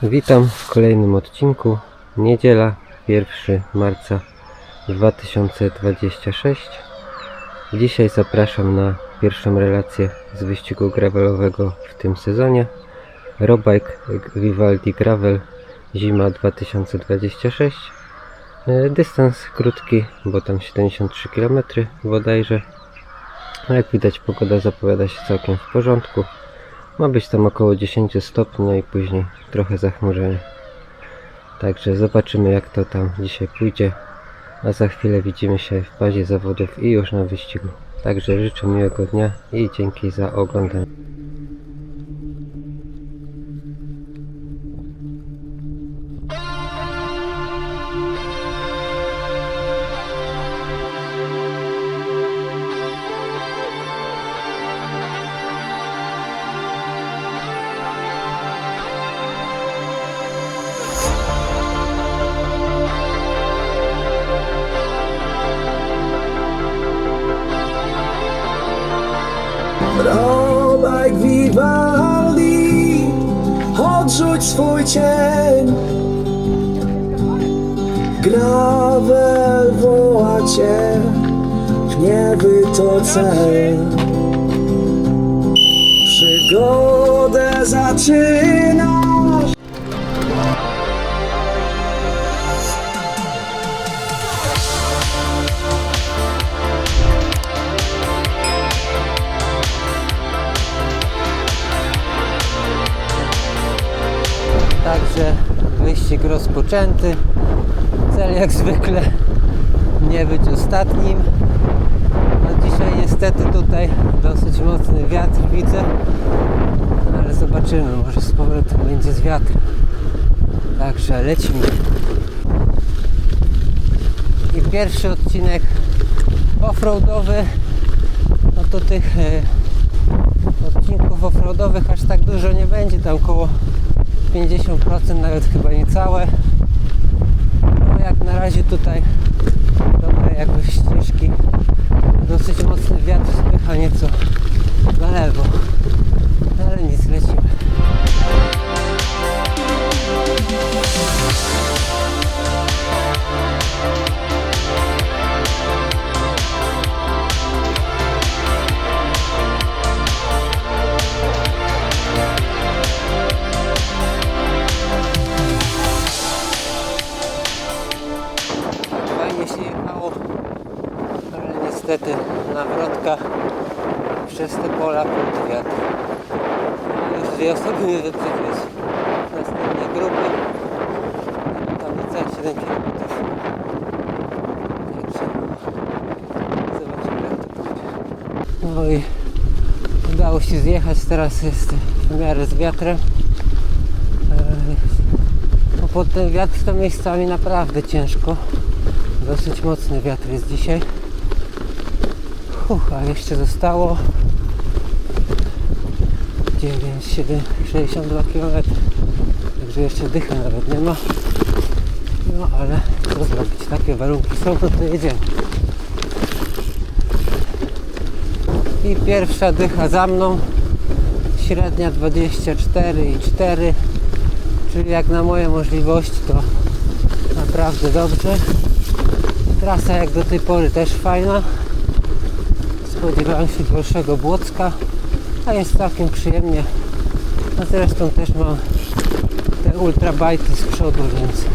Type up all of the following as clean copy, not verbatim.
Witam w kolejnym odcinku. Niedziela, 1 marca 2026. Dzisiaj zapraszam na pierwszą relację z wyścigu gravelowego w tym sezonie. Road Bike Vivaldi Gravel zima 2026. Dystans krótki, bo tam 73 km bodajże. Jak widać, pogoda zapowiada się całkiem w porządku. Ma być tam około 10 stopni, no i później trochę zachmurzenie. Także zobaczymy, jak to tam dzisiaj pójdzie. A za chwilę widzimy się w bazie zawodów i już na wyścigu. Także życzę miłego dnia i dzięki za oglądanie. Road Bike Vivaldi, odrzuć swój cień. Gravel woła cię, gniewy to cel. Przygodę zaczynasz. Także wyścig rozpoczęty. Cel jak zwykle nie być ostatnim. No dzisiaj niestety tutaj dosyć mocny wiatr widzę, ale zobaczymy, może z powrotem będzie z wiatrem. Także lecimy. I pierwszy odcinek offroadowy. No to tych odcinków offroadowych aż tak dużo nie będzie, tam około 50%, nawet chyba niecałe. No jak na razie tutaj dobra jakość ścieżki. Dosyć mocny wiatr spycha nieco na lewo, ale nic, lecimy. Fajnie się jechało, ale niestety nawrotka przez te pola pod wiatr. Już dwie osoby mnie wyprzedziły z następnej grupy. Tam niecałe 7 km. Także zobaczymy, jak to pójdzie. No i udało się zjechać, teraz jest w miarę z wiatrem. Bo pod ten wiatr to miejscami naprawdę ciężko. Dosyć mocny wiatr jest dzisiaj. A jeszcze zostało 9, 7, 62 km. Także jeszcze dychy nawet nie ma. No ale co zrobić? Takie warunki są, no to jedziemy. I pierwsza dycha za mną. Średnia 24,4. Czyli jak na moje możliwości to naprawdę dobrze. Trasa jak do tej pory też fajna. Spodziewałem się gorszego Błocka, a jest całkiem przyjemnie. A zresztą też mam te ultrabajty z przodu, więc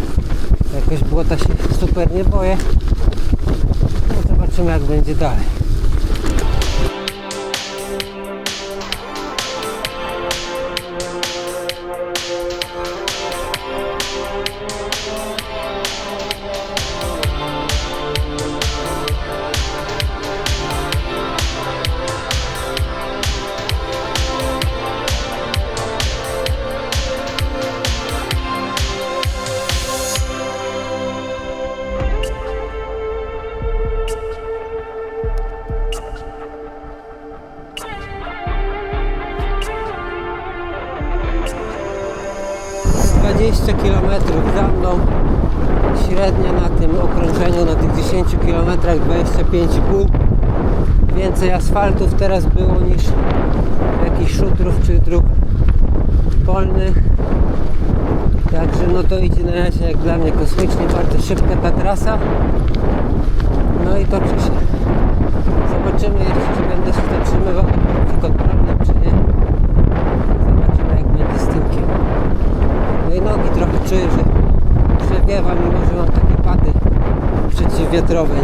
jakoś błota się super nie boję. No zobaczymy, jak będzie dalej. Km za mną, średnia na tym okrążeniu, na tych 10 km 25,5. Więcej asfaltów teraz było niż jakichś szutrów czy dróg polnych. no to idzie na razie jak dla mnie kosmicznie, bardzo szybka ta trasa. No i toczy się. Zobaczymy jeszcze, czy będę się zatrzymywał na punkcie kontrolnym, czy nie. Zobaczymy, jak będzie z tyłkiem. No i nogi trochę czuję, że przewiewa, mimo że mam takie pady przeciwwiatrowe.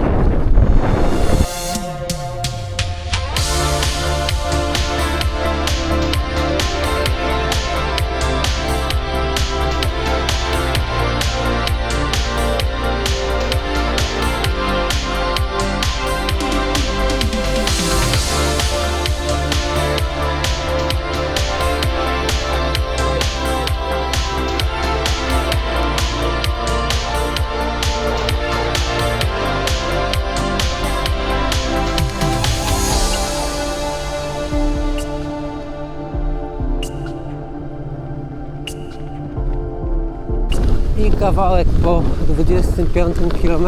I kawałek po 25 km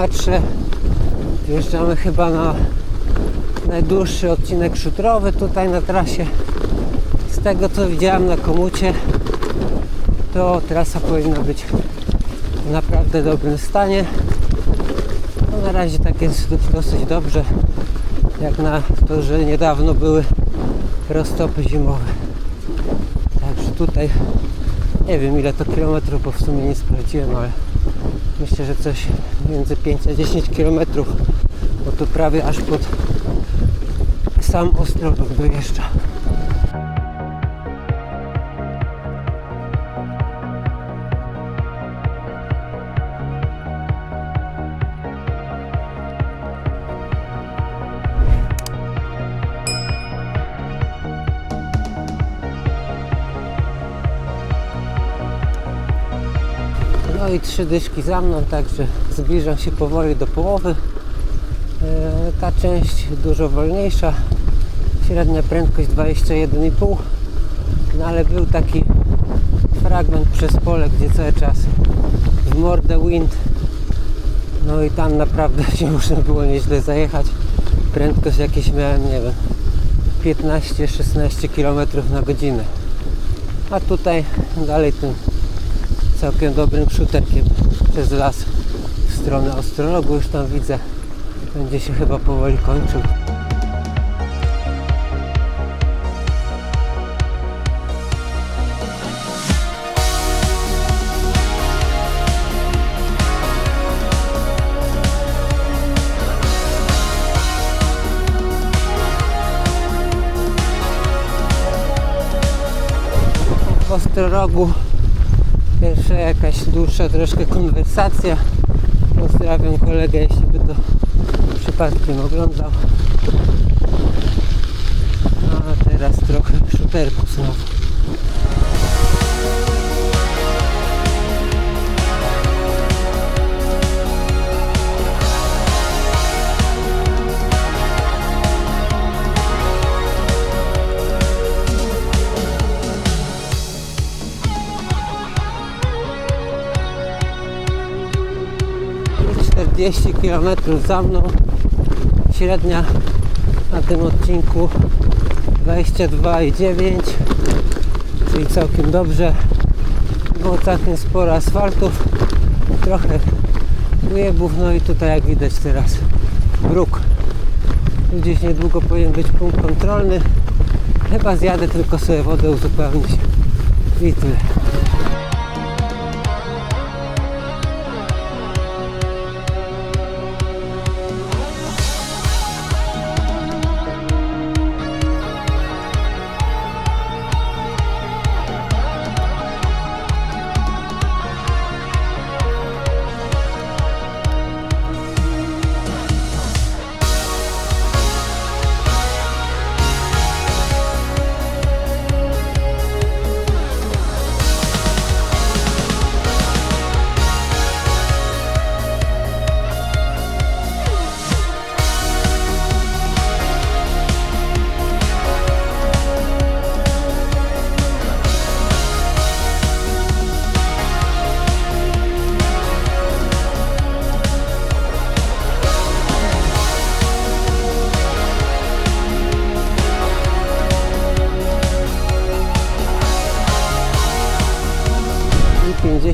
wjeżdżamy chyba na najdłuższy odcinek szutrowy tutaj na trasie. Z tego co widziałem na komucie, to trasa powinna być w naprawdę dobrym stanie. No na razie tak jest dosyć dobrze, jak na to, że niedawno były roztopy zimowe. Także tutaj nie wiem ile to kilometrów, bo w sumie nie sprawdziłem, ale myślę, że coś między 5 a 10 kilometrów, bo to prawie aż pod sam Ostrolog dojeżdża. No i 3 dyszki za mną, także zbliżam się powoli do połowy. Ta część dużo wolniejsza, średnia prędkość 21,5, no ale był taki fragment przez pole, gdzie cały czas w mordę wind, no i tam naprawdę się można było nieźle zajechać. Prędkość jakieś miałem, nie wiem, 15-16 km na godzinę, a tutaj dalej tym całkiem dobrym szuterkiem przez las w stronę Ostrologu. Już tam widzę, będzie się chyba powoli kończył. W Ostrologu pierwsza jakaś dłuższa troszkę konwersacja. Pozdrawiam kolegę, jeśli by to przypadkiem oglądał. A teraz trochę szuterku znowu. I 40 km za mną, średnia na tym odcinku 22,9, czyli całkiem dobrze. Było całkiem sporo asfaltów, trochę ujebów, no i tutaj jak widać teraz bruk. Tu gdzieś niedługo powinien być punkt kontrolny. Chyba zjadę tylko sobie wodę uzupełnić i tyle.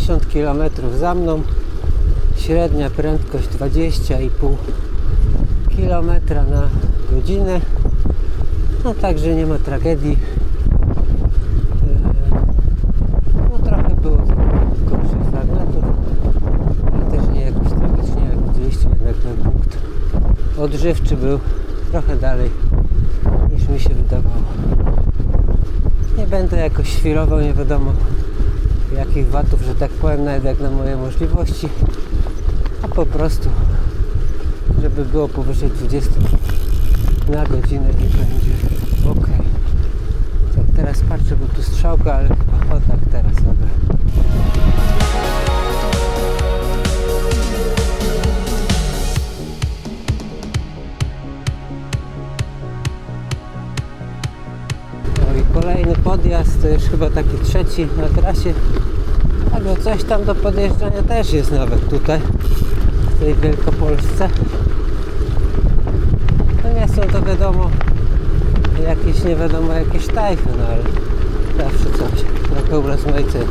70 km za mną, średnia prędkość 20,5 km na godzinę. No także nie ma tragedii. No trochę było gorszych fragmentów, ale też nie jakoś tragicznie, jak widzieliście, jednak ten punkt odżywczy był trochę dalej niż mi się wydawało. Nie będę jakoś świrował, nie wiadomo jakich watów, że tak powiem, nawet jak na moje możliwości, a po prostu żeby było powyżej 20 na godzinę i będzie ok. Tak, teraz patrzę, bo tu strzałka, ale chyba o tak, teraz dobra. No i kolejny podjazd, to już chyba taki trzeci na trasie, albo coś tam do podjeżdżania też jest nawet tutaj, w tej Wielkopolsce. No nie są to wiadomo jakieś nie wiadomo jakieś tajfy, no ale zawsze coś, trochę urozmaicenie.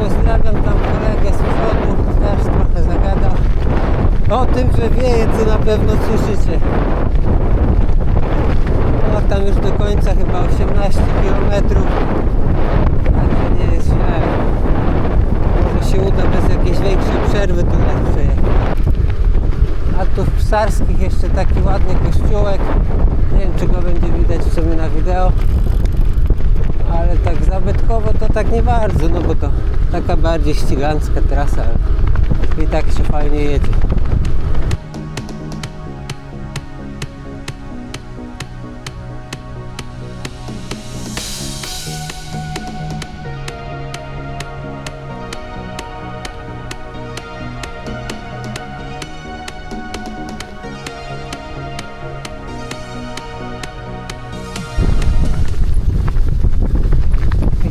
Pozdrawiam tam kolegę z przodu, też trochę zagadał o tym, że wieje, co na pewno słyszycie. No tam już do końca chyba 18 km, także nie jest źle. Może się uda bez jakiejś większej przerwy tu raz przejechać. A tu w Psarskich jeszcze taki ładny kościółek. Nie wiem, czy go będzie widać w sumie na wideo, ale tak zabytkowo to tak nie bardzo, no bo to taka bardziej ścigancka trasa, ale i tak się fajnie jedzie.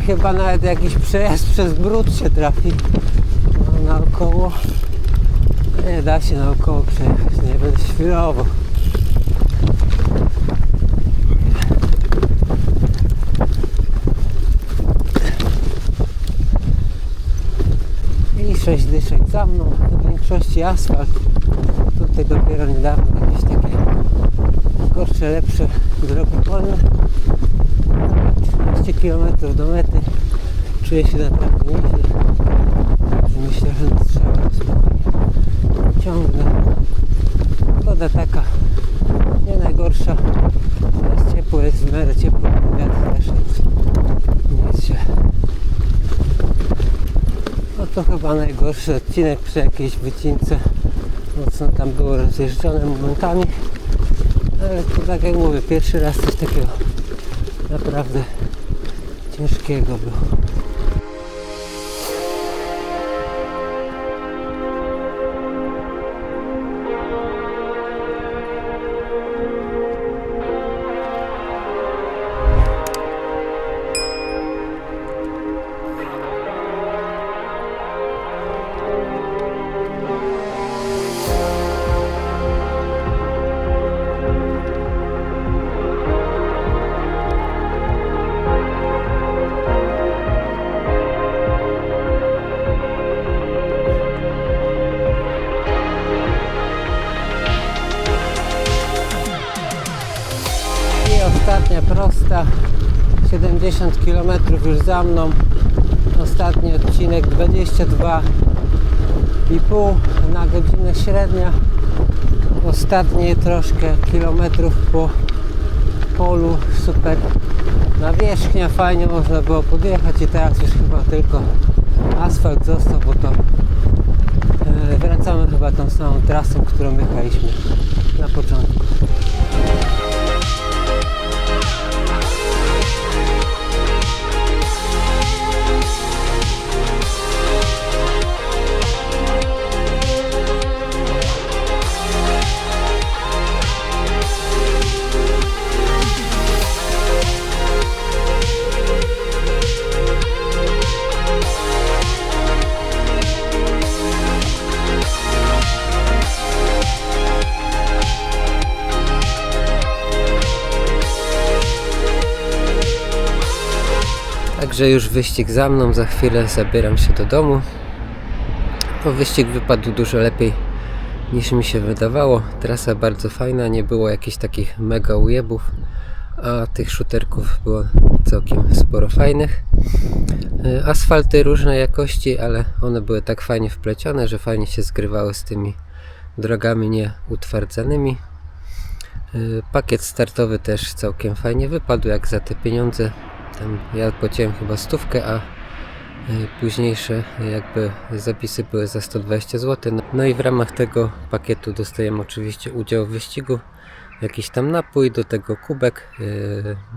Chyba nawet jakiś przejazd przez brud się trafi. No, naokoło. Nie da się naokoło przejechać, nie będę świrował. I 6 dyszek za mną, w większości asfalt. Tutaj dopiero niedawno jakieś takie gorsze, lepsze drogi polne. 13 km do mety. Czuję się naprawdę nieźle. Myślę, że na strzałę spokojnie ciągnę. Pogoda taka nie najgorsza. Jest ciepło, jest w miarę ciepło. Wiatr też jest. Nie jest źle. No to chyba najgorszy odcinek przy jakiejś wycince. Mocno tam było rozjeżdżone momentami. Ale to tak jak mówię, pierwszy raz coś takiego naprawdę ciężkiego było. Ostatnia prosta, 70 km już za mną. Ostatni odcinek 22,5 na godzinę średnia. Ostatnie troszkę kilometrów po polu, super nawierzchnia, fajnie można było podjechać i teraz już chyba tylko asfalt został, bo to wracamy chyba tą samą trasą, którą jechaliśmy na początku. Także już wyścig za mną, za chwilę zabieram się do domu. Wyścig wypadł dużo lepiej niż mi się wydawało. Trasa bardzo fajna, nie było jakichś takich mega ujebów, a tych shooterków było całkiem sporo fajnych. Asfalty różnej jakości, ale one były tak fajnie wplecione, że fajnie się zgrywały z tymi drogami nieutwardzanymi. Pakiet startowy też całkiem fajnie wypadł, jak za te pieniądze. Tam ja płaciłem chyba 100, a późniejsze jakby zapisy były za 120 zł. No i w ramach tego pakietu dostajemy oczywiście udział w wyścigu, jakiś tam napój, do tego kubek,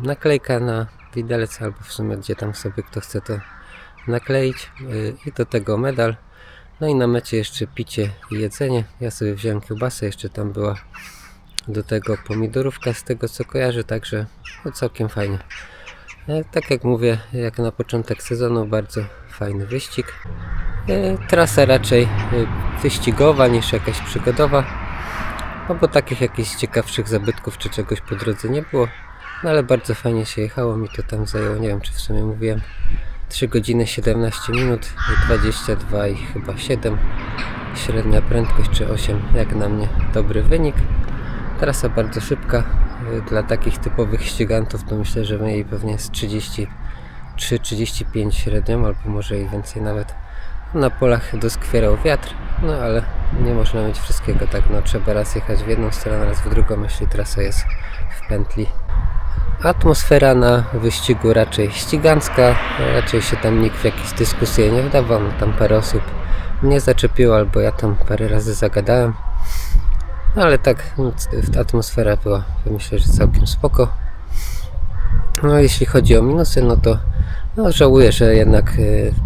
naklejka na widelec, albo w sumie gdzie tam sobie kto chce to nakleić, i do tego medal. No i na mecie jeszcze picie i jedzenie. Ja sobie wziąłem kiełbasę, jeszcze tam była do tego pomidorówka, z tego co kojarzę, także no całkiem fajnie. Tak jak mówię, jak na początek sezonu, bardzo fajny wyścig. Trasa raczej wyścigowa niż jakaś przygodowa, no bo takich jakichś ciekawszych zabytków czy czegoś po drodze nie było, no ale bardzo fajnie się jechało. Mi to tam zajęło, nie wiem czy w sumie mówiłem, 3 godziny 17 minut, 22 i chyba 7 średnia prędkość, czy 8, jak na mnie dobry wynik. Trasa bardzo szybka, dla takich typowych ścigantów to myślę, że jej pewnie z 33-35 średnią, albo może i więcej nawet. Na polach doskwierał wiatr, no ale nie można mieć wszystkiego, tak, no trzeba raz jechać w jedną stronę, raz w drugą, jeśli trasa jest w pętli. Atmosfera na wyścigu raczej ścigancka, raczej się tam nikt w jakieś dyskusje nie wdawał, no tam parę osób mnie zaczepiło, albo ja tam parę razy zagadałem. No ale tak, atmosfera była, myślę, że całkiem spoko. No jeśli chodzi o minusy, no to żałuję, że jednak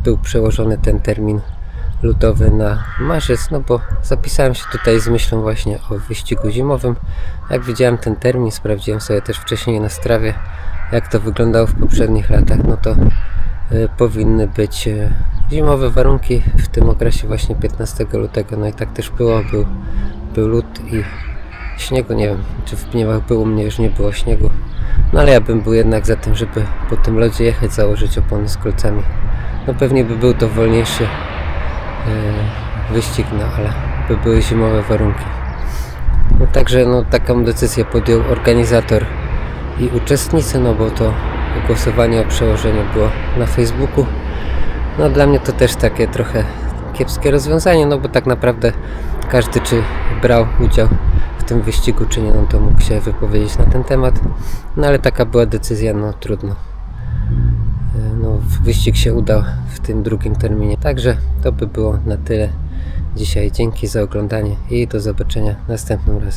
był przełożony ten termin lutowy na marzec, no bo zapisałem się tutaj z myślą właśnie o wyścigu zimowym. Jak widziałem ten termin, sprawdziłem sobie też wcześniej na Strawie, jak to wyglądało w poprzednich latach, no to powinny być zimowe warunki w tym okresie właśnie 15 lutego, no i tak też było, był lód i śniegu, nie wiem czy w Pniewach było, u mnie już nie było śniegu, no ale ja bym był jednak za tym, żeby po tym lodzie jechać, założyć opony z kolcami. No pewnie by był to wolniejszy wyścig, no ale by były zimowe warunki. No także no taką decyzję podjął organizator i uczestnicy, no bo to głosowanie o przełożeniu było na Facebooku. No dla mnie to też takie trochę kiepskie rozwiązanie, no bo tak naprawdę każdy, czy brał udział w tym wyścigu, czy nie, no to mógł się wypowiedzieć na ten temat. No ale taka była decyzja, no trudno. No wyścig się udał w tym drugim terminie. Także to by było na tyle dzisiaj. Dzięki za oglądanie i do zobaczenia następnym razem.